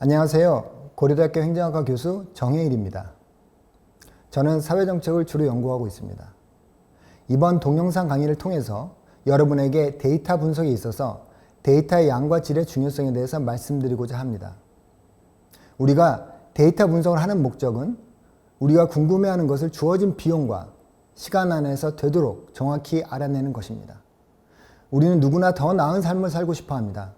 안녕하세요. 고려대학교 행정학과 교수 정혜일입니다. 저는 사회정책을 주로 연구하고 있습니다. 이번 동영상 강의를 통해서 여러분에게 데이터 분석에 있어서 데이터의 양과 질의 중요성에 대해서 말씀드리고자 합니다. 우리가 데이터 분석을 하는 목적은 우리가 궁금해하는 것을 주어진 비용과 시간 안에서 되도록 정확히 알아내는 것입니다. 우리는 누구나 더 나은 삶을 살고 싶어 합니다.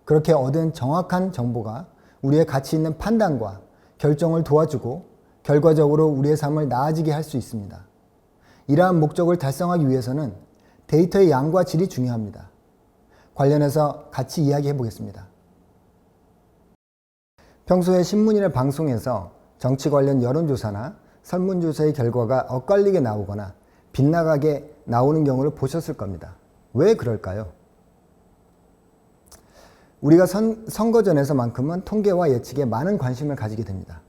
그렇게 얻은 정확한 정보가 우리의 가치 있는 판단과 결정을 도와주고 결과적으로 우리의 삶을 나아지게 할 수 있습니다. 이러한 목적을 달성하기 위해서는 데이터의 양과 질이 중요합니다. 관련해서 같이 이야기해 보겠습니다. 평소에 신문이나 방송에서 정치 관련 여론조사나 설문조사의 결과가 엇갈리게 나오거나 빗나가게 나오는 경우를 보셨을 겁니다. 왜 그럴까요? 우리가 선거전에서만큼은 통계와 예측에 많은 관심을 가지게 됩니다.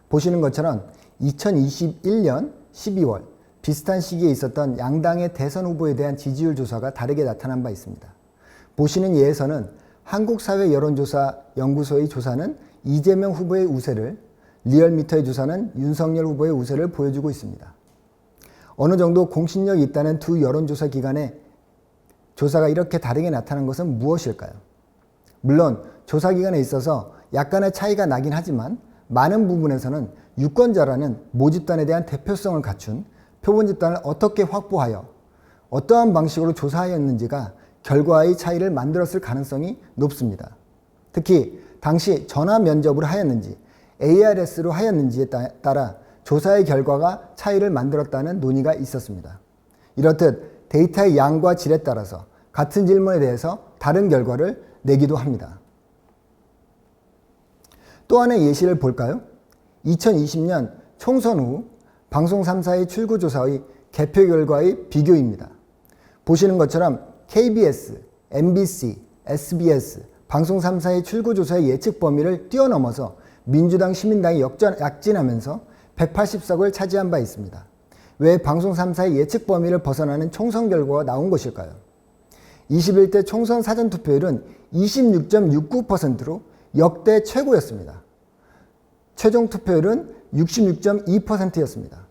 보시는 것처럼 2021년 12월 비슷한 시기에 있었던 양당의 대선 후보에 대한 지지율 조사가 다르게 나타난 바 있습니다. 보시는 예에서는 한국사회여론조사연구소의 조사는 이재명 후보의 우세를, 리얼미터의 조사는 윤석열 후보의 우세를 보여주고 있습니다. 어느 정도 공신력이 있다는 두 여론조사 기관의 조사가 이렇게 다르게 나타난 것은 무엇일까요? 물론 조사기관에 있어서 약간의 차이가 나긴 하지만 많은 부분에서는 유권자라는 모집단에 대한 대표성을 갖춘 표본집단을 어떻게 확보하여 어떠한 방식으로 조사하였는지가 결과의 차이를 만들었을 가능성이 높습니다. 특히 당시 전화 면접으로 하였는지 ARS로 하였는지에 따라 조사의 결과가 차이를 만들었다는 논의가 있었습니다. 이렇듯 데이터의 양과 질에 따라서 같은 질문에 대해서 다른 결과를 내기도 합니다. 또 하나의 예시를 볼까요? 2020년 총선 후 방송 3사의 출구조사의 개표 결과의 비교입니다. 보시는 것처럼 KBS, MBC, SBS, 방송 3사의 출구조사의 예측 범위를 뛰어넘어서 민주당, 시민당이 약진하면서 180석을 차지한 바 있습니다. 왜 방송 3사의 예측 범위를 벗어나는 총선 결과가 나온 것일까요? 21대 총선 사전투표율은 26.69%로 역대 최고였습니다. 최종 투표율은 66.2%였습니다.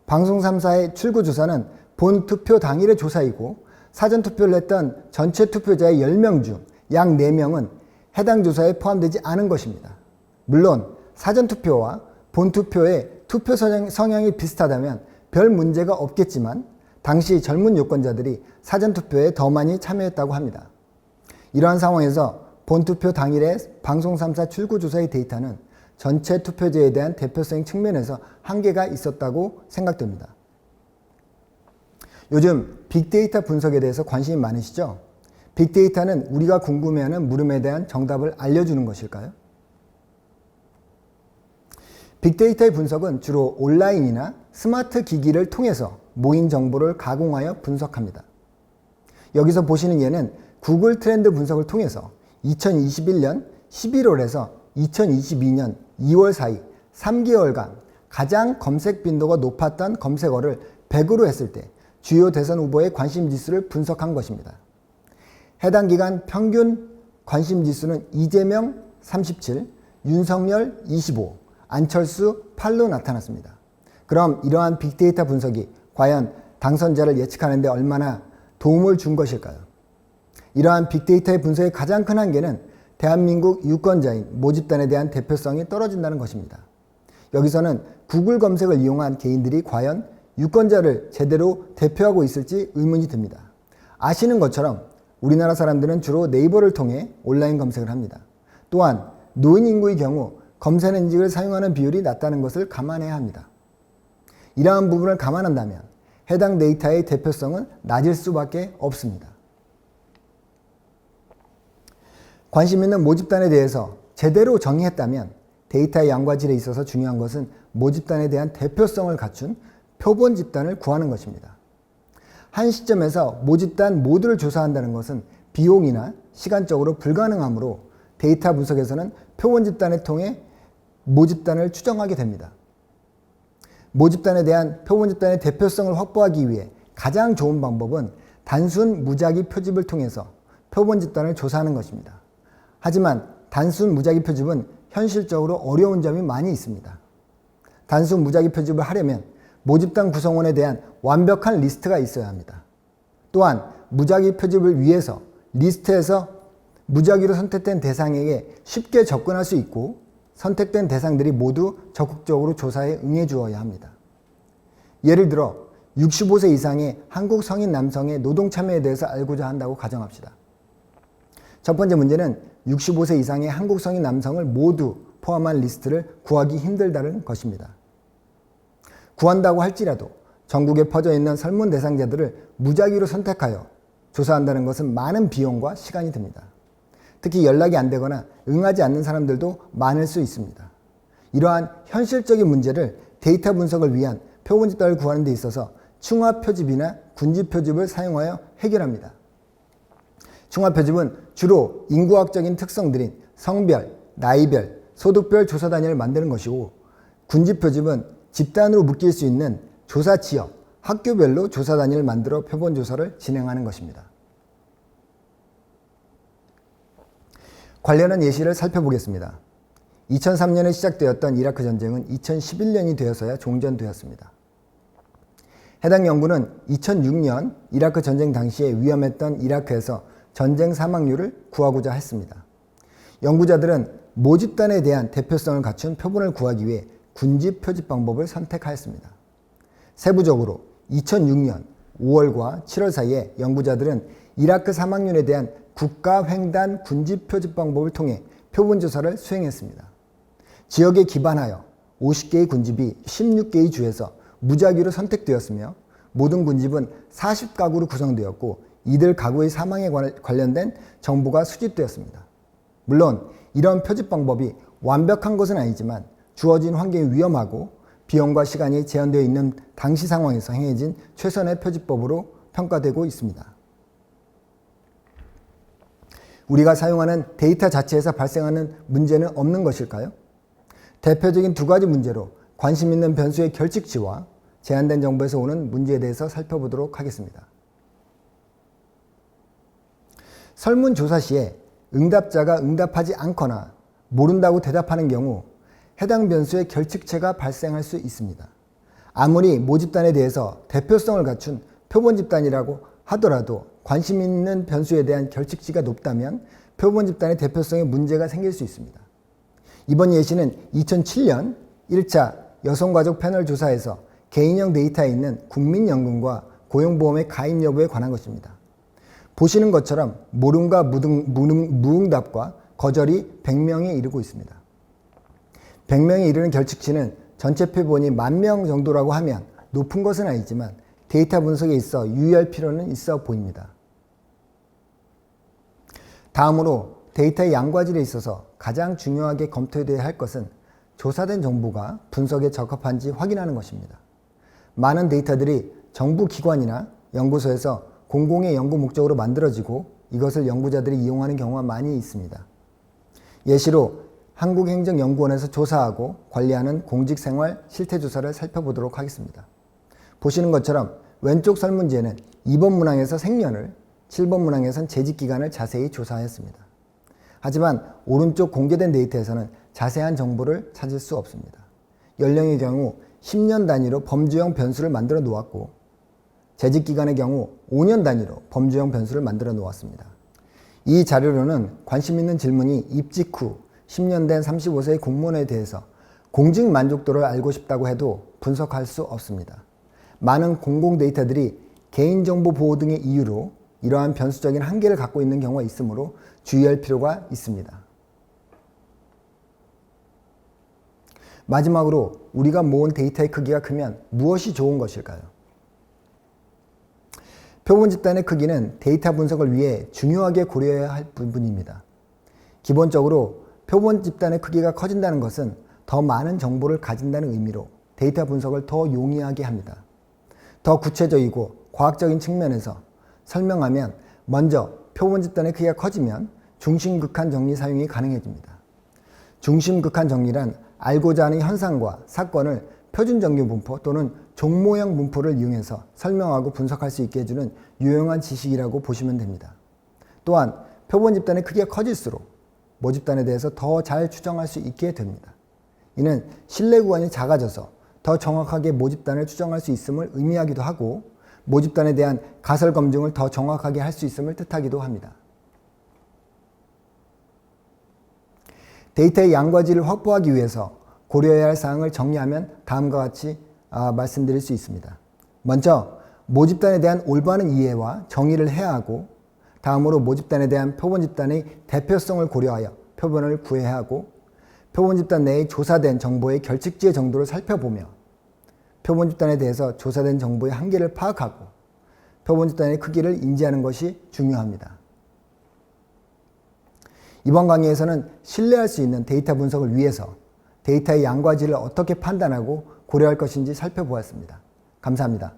방송 3사의 출구조사는 본 투표 당일의 조사이고 사전투표를 했던 전체 투표자의 10명 중 약 4명은 해당 조사에 포함되지 않은 것입니다. 물론 사전투표와 본투표의 투표 성향이 비슷하다면 별 문제가 없겠지만 당시 젊은 유권자들이 사전투표에 더 많이 참여했다고 합니다. 이러한 상황에서 본투표 당일의 방송 3사 출구조사의 데이터는 전체 투표제에 대한 대표성 측면에서 한계가 있었다고 생각됩니다. 요즘 빅데이터 분석에 대해서 관심이 많으시죠? 빅데이터는 우리가 궁금해하는 물음에 대한 정답을 알려주는 것일까요? 빅데이터의 분석은 주로 온라인이나 스마트 기기를 통해서 모인 정보를 가공하여 분석합니다. 여기서 보시는 예는 구글 트렌드 분석을 통해서 2021년 11월에서 2022년 2월 사이 3개월간 가장 검색 빈도가 높았던 검색어를 100으로 했을 때 주요 대선 후보의 관심 지수를 분석한 것입니다. 해당 기간 평균 관심 지수는 이재명 37, 윤석열 25, 안철수 8로 나타났습니다. 그럼 이러한 빅데이터 분석이 과연 당선자를 예측하는 데 얼마나 도움을 준 것일까요? 이러한 빅데이터의 분석의 가장 큰 한계는 대한민국 유권자인 모집단에 대한 대표성이 떨어진다는 것입니다. 여기서는 구글 검색을 이용한 개인들이 과연 유권자를 제대로 대표하고 있을지 의문이 듭니다. 아시는 것처럼 우리나라 사람들은 주로 네이버를 통해 온라인 검색을 합니다. 또한 노인 인구의 경우 검색 엔진을 사용하는 비율이 낮다는 것을 감안해야 합니다. 이러한 부분을 감안한다면 해당 데이터의 대표성은 낮을 수밖에 없습니다. 관심 있는 모집단에 대해서 제대로 정의했다면 데이터의 양과 질에 있어서 중요한 것은 모집단에 대한 대표성을 갖춘 표본 집단을 구하는 것입니다. 한 시점에서 모집단 모두를 조사한다는 것은 비용이나 시간적으로 불가능하므로 데이터 분석에서는 표본 집단을 통해 모집단을 추정하게 됩니다. 모집단에 대한 표본 집단의 대표성을 확보하기 위해 가장 좋은 방법은 단순 무작위 표집을 통해서 표본 집단을 조사하는 것입니다. 하지만 단순 무작위 표집은 현실적으로 어려운 점이 많이 있습니다. 단순 무작위 표집을 하려면 모집단 구성원에 대한 완벽한 리스트가 있어야 합니다. 또한 무작위 표집을 위해서 리스트에서 무작위로 선택된 대상에게 쉽게 접근할 수 있고 선택된 대상들이 모두 적극적으로 조사에 응해 주어야 합니다. 예를 들어 65세 이상의 한국 성인 남성의 노동 참여에 대해서 알고자 한다고 가정합시다. 첫 번째 문제는 65세 이상의 한국 성인 남성을 모두 포함한 리스트를 구하기 힘들다는 것입니다. 구한다고 할지라도 전국에 퍼져 있는 설문 대상자들을 무작위로 선택하여 조사한다는 것은 많은 비용과 시간이 듭니다. 특히 연락이 안 되거나 응하지 않는 사람들도 많을 수 있습니다. 이러한 현실적인 문제를 데이터 분석을 위한 표본 집단을 구하는 데 있어서 층화 표집이나 군집 표집을 사용하여 해결합니다. 층화 표집은 주로 인구학적인 특성들인 성별, 나이별, 소득별 조사 단위를 만드는 것이고 군집 표집은 집단으로 묶일 수 있는 조사 지역, 학교별로 조사 단위를 만들어 표본 조사를 진행하는 것입니다. 관련한 예시를 살펴보겠습니다. 2003년에 시작되었던 이라크 전쟁은 2011년이 되어서야 종전되었습니다. 해당 연구는 2006년 이라크 전쟁 당시에 위험했던 이라크에서 전쟁 사망률을 구하고자 했습니다. 연구자들은 모집단에 대한 대표성을 갖춘 표본을 구하기 위해 군집 표집 방법을 선택하였습니다. 세부적으로 2006년 5월과 7월 사이에 연구자들은 이라크 사망률에 대한 국가횡단 군집 표집 방법을 통해 표본 조사를 수행했습니다. 지역에 기반하여 50개의 군집이 16개의 주에서 무작위로 선택되었으며 모든 군집은 40가구로 구성되었고 이들 가구의 사망에 관련된 정보가 수집되었습니다. 물론 이런 표집 방법이 완벽한 것은 아니지만 주어진 환경이 위험하고 비용과 시간이 제한되어 있는 당시 상황에서 행해진 최선의 표집법으로 평가되고 있습니다. 우리가 사용하는 데이터 자체에서 발생하는 문제는 없는 것일까요? 대표적인 두 가지 문제로 관심 있는 변수의 결칙치와 제한된 정보에서 오는 문제에 대해서 살펴보도록 하겠습니다. 설문조사 시에 응답자가 응답하지 않거나 모른다고 대답하는 경우 해당 변수의 결칙체가 발생할 수 있습니다. 아무리 모집단에 대해서 대표성을 갖춘 표본 집단이라고 하더라도 관심 있는 변수에 대한 결칙치가 높다면 표본 집단의 대표성에 문제가 생길 수 있습니다. 이번 예시는 2007년 1차 여성가족 패널 조사에서 개인형 데이터에 있는 국민연금과 고용보험의 가입 여부에 관한 것입니다. 보시는 것처럼 모름과 무응답과 거절이 100명에 이르고 있습니다. 100명에 이르는 결칙치는 전체 표본이 10,000명 정도라고 하면 높은 것은 아니지만 데이터 분석에 있어 유의할 필요는 있어 보입니다. 다음으로 데이터의 양과 질에 있어서 가장 중요하게 검토되어야 할 것은 조사된 정보가 분석에 적합한지 확인하는 것입니다. 많은 데이터들이 정부 기관이나 연구소에서 공공의 연구 목적으로 만들어지고 이것을 연구자들이 이용하는 경우가 많이 있습니다. 예시로 한국행정연구원에서 조사하고 관리하는 공직생활 실태조사를 살펴보도록 하겠습니다. 보시는 것처럼 왼쪽 설문지에는 2번 문항에서 생년을, 7번 문항에서는 재직기간을 자세히 조사하였습니다. 하지만 오른쪽 공개된 데이터에서는 자세한 정보를 찾을 수 없습니다. 연령의 경우 10년 단위로 범주형 변수를 만들어 놓았고 재직기간의 경우 5년 단위로 범주형 변수를 만들어 놓았습니다. 이 자료로는 관심 있는 질문이 입직 후 10년 된 35세의 공무원에 대해서 공직 만족도를 알고 싶다고 해도 분석할 수 없습니다. 많은 공공 데이터들이 개인정보 보호 등의 이유로 이러한 변수적인 한계를 갖고 있는 경우가 있으므로 주의할 필요가 있습니다. 마지막으로 우리가 모은 데이터의 크기가 크면 무엇이 좋은 것일까요? 표본 집단의 크기는 데이터 분석을 위해 중요하게 고려해야 할 부분입니다. 기본적으로 표본 집단의 크기가 커진다는 것은 더 많은 정보를 가진다는 의미로 데이터 분석을 더 용이하게 합니다. 더 구체적이고 과학적인 측면에서 설명하면 먼저 표본 집단의 크기가 커지면 중심극한 정리 사용이 가능해집니다. 중심극한 정리란 알고자 하는 현상과 사건을 표준 정리 분포 또는 종모형 분포를 이용해서 설명하고 분석할 수 있게 해주는 유용한 지식이라고 보시면 됩니다. 또한 표본 집단의 크기가 커질수록 모집단에 대해서 더 잘 추정할 수 있게 됩니다. 이는 신뢰 구간이 작아져서 더 정확하게 모집단을 추정할 수 있음을 의미하기도 하고 모집단에 대한 가설 검증을 더 정확하게 할 수 있음을 뜻하기도 합니다. 데이터의 양과 질을 확보하기 위해서 고려해야 할 사항을 정리하면 다음과 같이 말씀드릴 수 있습니다. 먼저 모집단에 대한 올바른 이해와 정의를 해야 하고, 다음으로 모집단에 대한 표본 집단의 대표성을 고려하여 표본을 구해야 하고, 표본 집단 내에 조사된 정보의 결칙지의 정도를 살펴보며 표본 집단에 대해서 조사된 정보의 한계를 파악하고 표본 집단의 크기를 인지하는 것이 중요합니다. 이번 강의에서는 신뢰할 수 있는 데이터 분석을 위해서 데이터의 양과 질을 어떻게 판단하고 고려할 것인지 살펴보았습니다. 감사합니다.